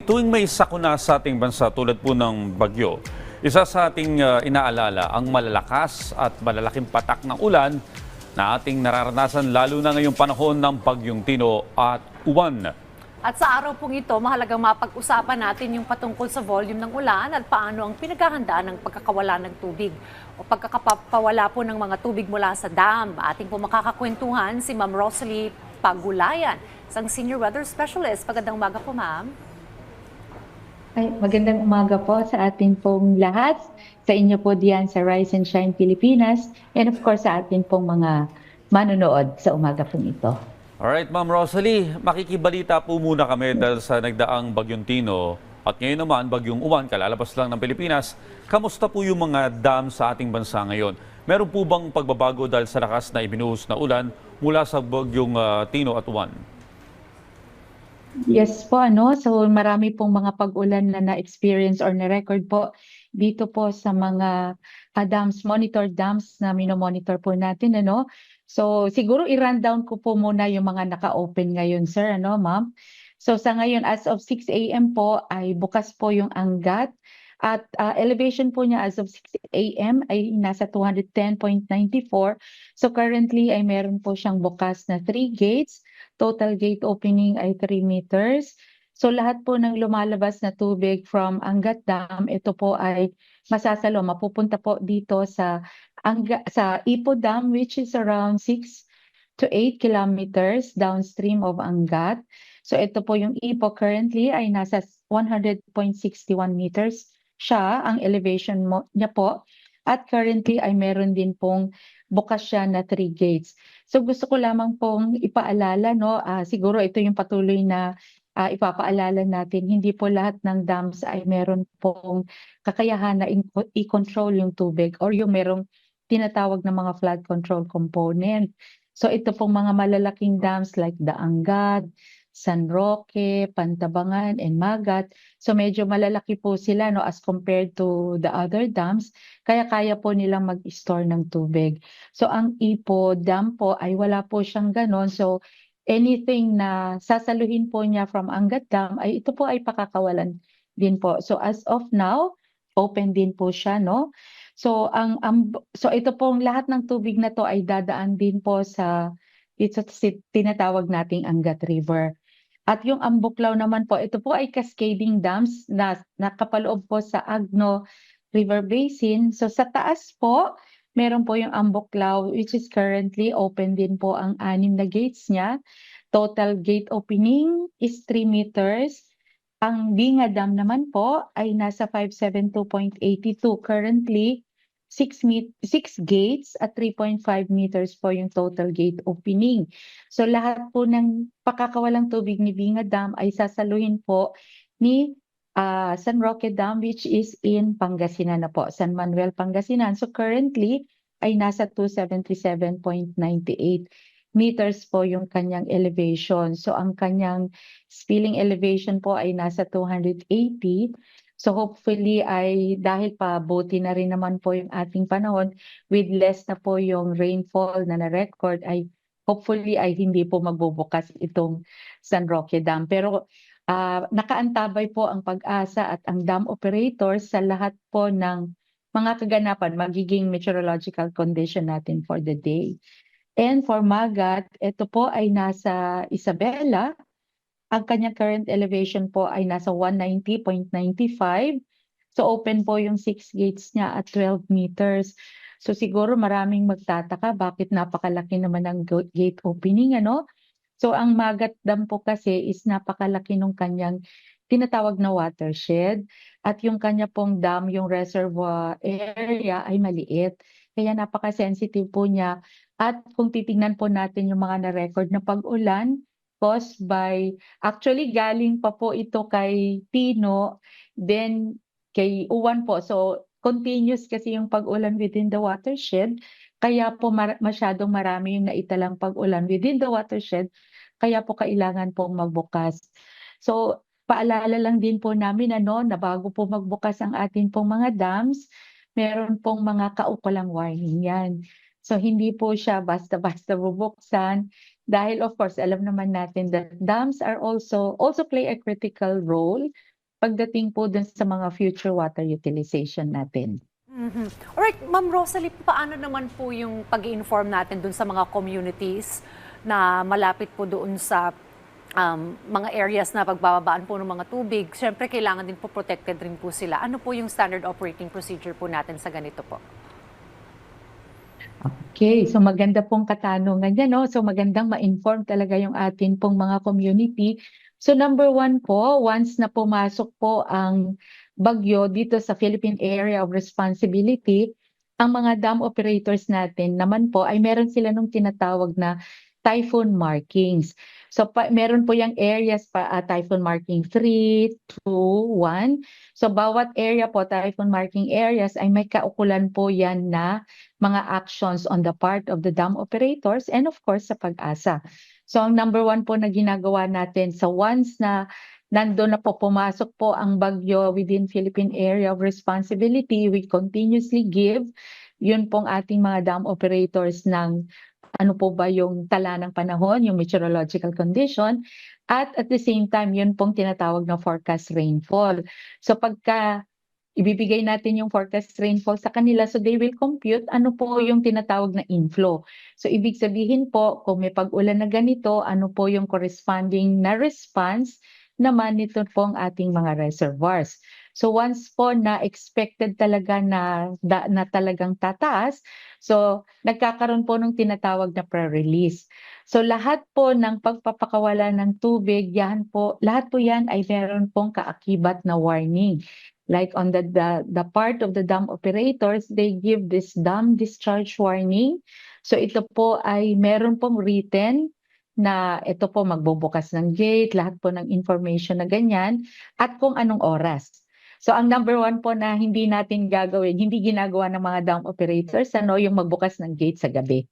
Tuwing may sakuna sa ating bansa tulad po ng bagyo, isa sa ating inaalala ang malalakas at malalaking patak ng ulan na ating nararanasan lalo na ngayong panahon ng Bagyong Tino at Uwan. At sa araw pong ito, mahalagang mapag-usapan natin yung patungkol sa volume ng ulan at paano ang pinaghahandaan ng pagkakawala ng tubig o pagkakapawala po ng mga tubig mula sa dam. Ating po makakakwentuhan si Ma'am Rosalie Pagulayan, isang Senior Weather Specialist. Magandang umaga po, Ma'am. Ay, magandang umaga po sa atin pong lahat, sa inyo po diyan sa Rise and Shine Pilipinas, and of course sa atin pong mga manonood sa umaga pong ito. Alright, Ma'am Rosalie, makikibalita po muna kami dahil sa nagdaang Bagyong Tino at ngayon naman Bagyong Uwan, kalalabas lang ng Pilipinas. Kamusta po yung mga dam sa ating bansa ngayon? Meron po bang pagbabago dahil sa lakas na ibinuhos na ulan mula sa Bagyong Tino at Uwan? Yes po, so marami pong mga pag-ulan na na-experience or na-record po dito po sa mga dams, monitor dams na minomonitor po natin, So siguro i-rundown ko po muna yung mga naka-open ngayon, sir, ma'am. So sa ngayon, as of 6 a.m. po ay bukas po yung Angat at elevation po niya as of 6 a.m. ay nasa 210.94. So currently ay meron po siyang bukas na 3 gates. Total gate opening ay 3 meters. So lahat po ng lumalabas na tubig from Angat Dam, ito po ay masasalo, mapupunta po dito sa Ipo Dam, which is around 6 to 8 kilometers downstream of Angat. So ito po yung Ipo currently ay nasa 100.61 meters siya, ang elevation niya po. At currently ay meron din pong bukas siya na 3 gates. So gusto ko lamang pong ipaalala, siguro ito yung patuloy na ipapaalala natin, hindi po lahat ng dams ay meron pong kakayahan na i-control yung tubig or yung merong tinatawag na mga flood control component. So ito pong mga malalaking dams like the Angat, San Roque, Pantabangan, and Magat. So medyo malalaki po sila as compared to the other dams, kaya kaya po nilang mag-store ng tubig. So ang Ipo Dam po ay wala po siyang ganon. So anything na sasaluhin po niya from Angat Dam ay ito po ay pakakawalan din po. So as of now, open din po siya, So so ito pong lahat ng tubig na to ay dadaan din po sa tinatawag nating Angat River. At yung Ambuklaw naman po, ito po ay cascading dams na nakapaloob po sa Agno River Basin. So sa taas po, meron po yung Ambuklaw which is currently open din po ang 6 na gates niya. Total gate opening is 3 meters. Ang Binga Dam naman po ay nasa 572.82 currently. 6 gates at 3.5 meters po yung total gate opening. So lahat po ng pakakawalang tubig ni Binga Dam ay sasaluhin po ni San Roque Dam which is in Pangasinan na po, San Manuel, Pangasinan. So currently ay nasa 277.98 meters po yung kanyang elevation. So ang kanyang spilling elevation po ay nasa 280. So hopefully ay dahil pabuti na rin naman po yung ating panahon with less na po yung rainfall na na-record ay hopefully ay hindi po magbubukas itong San Roque Dam. Pero nakaantabay po ang Pag-asa at ang dam operators sa lahat po ng mga kaganapan, magiging meteorological condition natin for the day. And for Magat, ito po ay nasa Isabela. Ang kanyang current elevation po ay nasa 190.95. So open po yung 6 gates niya at 12 meters. So siguro maraming magtataka bakit napakalaki naman ang gate opening, So ang Magat Dam po kasi is napakalaki nung kanyang tinatawag na watershed at yung kanya pong dam, yung reservoir area ay maliit. Kaya napaka-sensitive po niya. At kung titingnan po natin yung mga na-record na pag-ulan, caused by, actually galing pa po ito kay Tino, then kay Uwan po. So continuous kasi yung pag-ulan within the watershed, kaya po masyadong marami yung naitalang pag-ulan within the watershed, kaya po kailangan pong magbukas. So paalala lang din po namin na bago po magbukas ang atin pong mga dams, meron pong mga kaukulang warning yan. So hindi po siya basta-basta bubuksan. Dahil of course, alam naman natin that dams are also play a critical role pagdating po dun sa mga future water utilization natin. Alright, Ma'am Rosalie, paano naman po yung pag-i-inform natin dun sa mga communities na malapit po doon sa mga areas na pagbababaan po ng mga tubig? Siyempre, kailangan din po protected rin po sila. Ano po yung standard operating procedure po natin sa ganito po? Okay, so maganda pong katanungan yan, no? So magandang ma-inform talaga yung atin pong mga community. So number one po, once na pumasok po ang bagyo dito sa Philippine Area of Responsibility, ang mga dam operators natin naman po ay meron sila nung tinatawag na typhoon markings. So meron po yung areas pa typhoon marking 3, 2, 1. So bawat area po, typhoon marking areas, ay may kaukulan po yan na mga actions on the part of the dam operators and of course sa Pag-asa. So ang number one po na ginagawa natin, so once na nandun na po pumasok po ang bagyo within Philippine Area of Responsibility, we continuously give yun pong ating mga dam operators ng ano po ba yung tala ng panahon, yung meteorological condition, at the same time, yun pong tinatawag na forecast rainfall. So pagka ibibigay natin yung forecast rainfall sa kanila, so they will compute ano po yung tinatawag na inflow. So ibig sabihin po, kung may pag-ulan na ganito, ano po yung corresponding na response naman nito pong ating mga reservoirs. So once po na expected talaga na talagang tataas, so nagkakaroon po ng tinatawag na pre-release. So lahat po ng pagpapakawala ng tubig, lahat po yan ay meron pong kaakibat na warning. Like on the part of the dam operators, they give this dam discharge warning. So ito po ay meron pong written na ito po magbubukas ng gate, lahat po ng information na ganyan, at kung anong oras. So ang number one po na hindi natin gagawin, hindi ginagawa ng mga dam operators, yung magbukas ng gate sa gabi.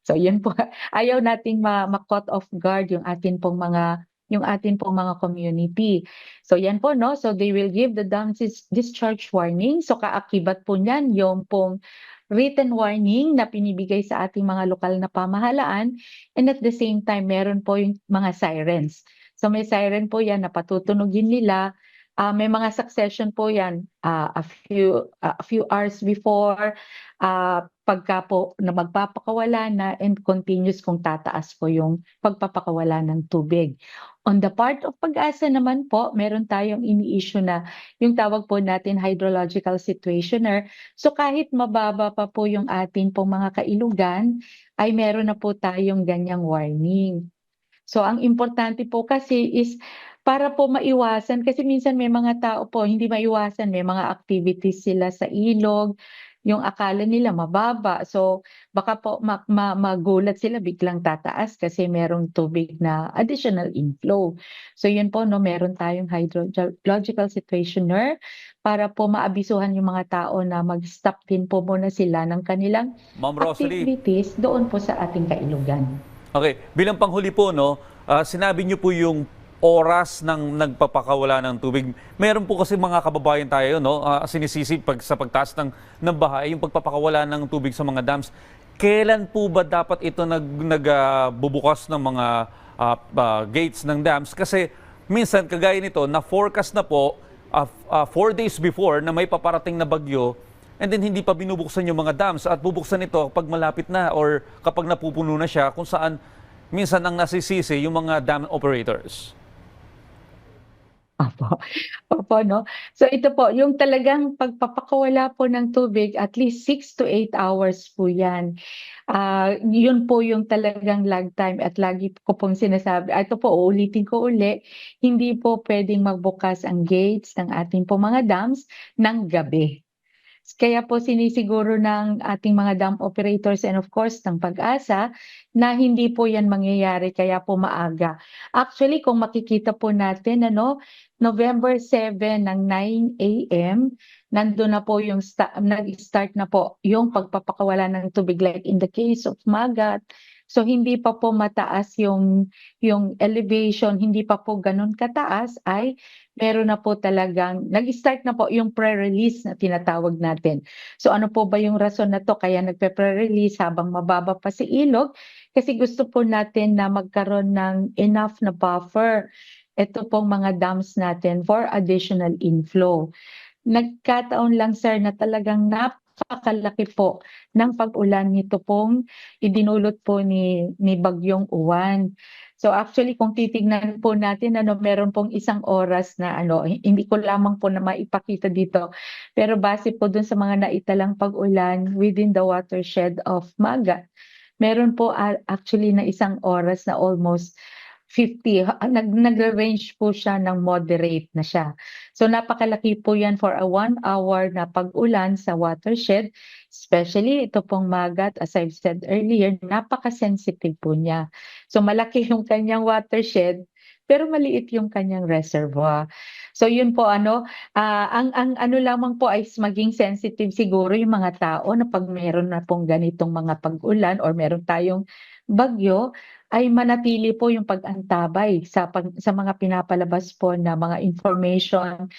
So yun po, ayaw nating ma-caught off guard yung atin pong mga community. So yan po, no? So they will give the dam discharge warning. So kaakibat po niyan yung pong written warning na pinibigay sa ating mga lokal na pamahalaan, and at the same time meron po yung mga sirens. So may siren po yan na patutunugin nila. May mga succession po yan a few hours before, pagka po na magpapakawala na, and continuous kung tataas po yung pagpapakawala ng tubig. On the part of Pag-asa naman po, meron tayong ini-issue na yung tawag po natin hydrological situationer. So kahit mababa pa po yung atin pong mga kailugan, ay meron na po tayong ganyang warning. So ang importante po kasi is para po maiwasan, kasi minsan may mga tao po hindi maiwasan, may mga activities sila sa ilog, yung akala nila mababa. So baka po magulat sila, biglang tataas kasi merong tubig na additional inflow. So yun po, no, meron tayong hydrological situationer para po maabisuhan yung mga tao na mag-stop din po muna sila ng kanilang Ma'am Rosalie. activities doon po sa ating kailugan. Okay, bilang panghuli po, no, sinabi niyo po yung oras ng nagpapakawala ng tubig. Meron po kasi mga kababayan tayo, no, sinisisi sa pagtaas ng baha, yung pagpapakawala ng tubig sa mga dams. Kailan po ba dapat ito nagbubukas ng mga gates ng dams? Kasi minsan, kagaya nito, na-forecast na po 4 days before na may paparating na bagyo, and then hindi pa binubuksan yung mga dams, at bubuksan ito pag malapit na or kapag napupuno na siya, kung saan minsan ang nasisisi yung mga dam operators. Opo, no? So ito po, yung talagang pagpapakawala po ng tubig, at least 6 to 8 hours po yan. Yun po yung talagang lag time, at lagi ko pong sinasabi, ito po, uulitin ko uli, hindi po pwedeng magbukas ang gates ng ating po mga dams ng gabi. Kaya po sinisiguro ng ating mga dam operators and of course ng Pag-asa na hindi po yan mangyayari, kaya po maaga. Actually, kung makikita po natin, November 7 ng 9 a.m., nandun na po yung nag-start na po yung pagpapakawala ng tubig, like in the case of Magat. So hindi pa po mataas yung elevation, hindi pa po ganun kataas, ay meron na po talagang, nag-start na po yung pre-release na tinatawag natin. So ano po ba yung rason na to kaya nagpe-pre-release habang mababa pa si ilog? Kasi gusto po natin na magkaroon ng enough na buffer ito pong mga dams natin for additional inflow. Nagkataon lang sir na talagang napakalaki po ng pag-ulan nito pong idinulot po ni Bagyong Uwan. So actually kung titignan po natin meron pong 1 oras na hindi ko lamang po na maipakita dito. Pero base po dun sa mga naitalang pag-ulan within the watershed of Magat, meron po actually na 1 oras na almost 50, nagre-range po siya ng moderate na siya. So napakalaki po yan for a 1 hour na pag-ulan sa watershed, especially ito pong Magat, as I've said earlier, napaka-sensitive po niya. So malaki yung kanyang watershed, pero maliit yung kanyang reservoir. So yun po ang ano lamang po ay maging sensitive siguro yung mga tao na pag meron na pong ganitong mga pag-ulan or meron tayong bagyo, ay manatili po yung pag-antabay sa mga pinapalabas po na mga information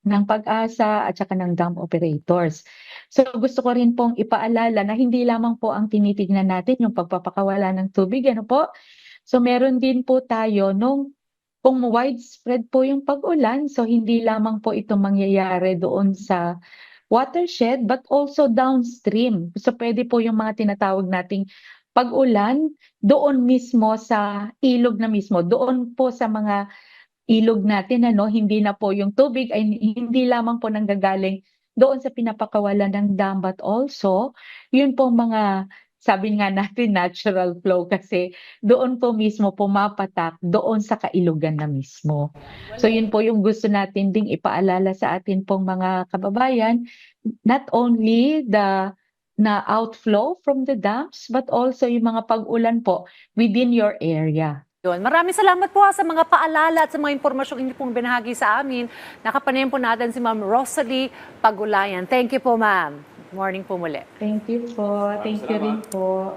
ng Pag-asa at saka ng dam operators. So gusto ko rin pong ipaalala na hindi lamang po ang tinitignan natin yung pagpapakawala ng tubig, ano po? So meron din po tayo kung widespread po yung pag-ulan, so hindi lamang po ito mangyayari doon sa watershed but also downstream. So pwede po yung mga tinatawag nating pag-ulan doon mismo sa ilog na mismo, doon po sa mga ilog natin hindi na po yung tubig ay hindi lamang po nanggagaling doon sa pinapakawalan ng dam but also yun po mga sabi nga natin natural flow kasi doon po mismo pumapatak doon sa kailugan na mismo. So yun po yung gusto natin ding ipaalala sa atin pong mga kababayan, not only the na outflow from the dams but also yung mga pag-ulan po within your area. Yun. Maraming salamat po sa mga paalala at sa mga impormasyong inyo pong binahagi sa amin. Nakapanayan po natin si Ma'am Rosalie Pagulayan. Thank you po, ma'am. Morning po muli. Thank you po. Thank you rin po.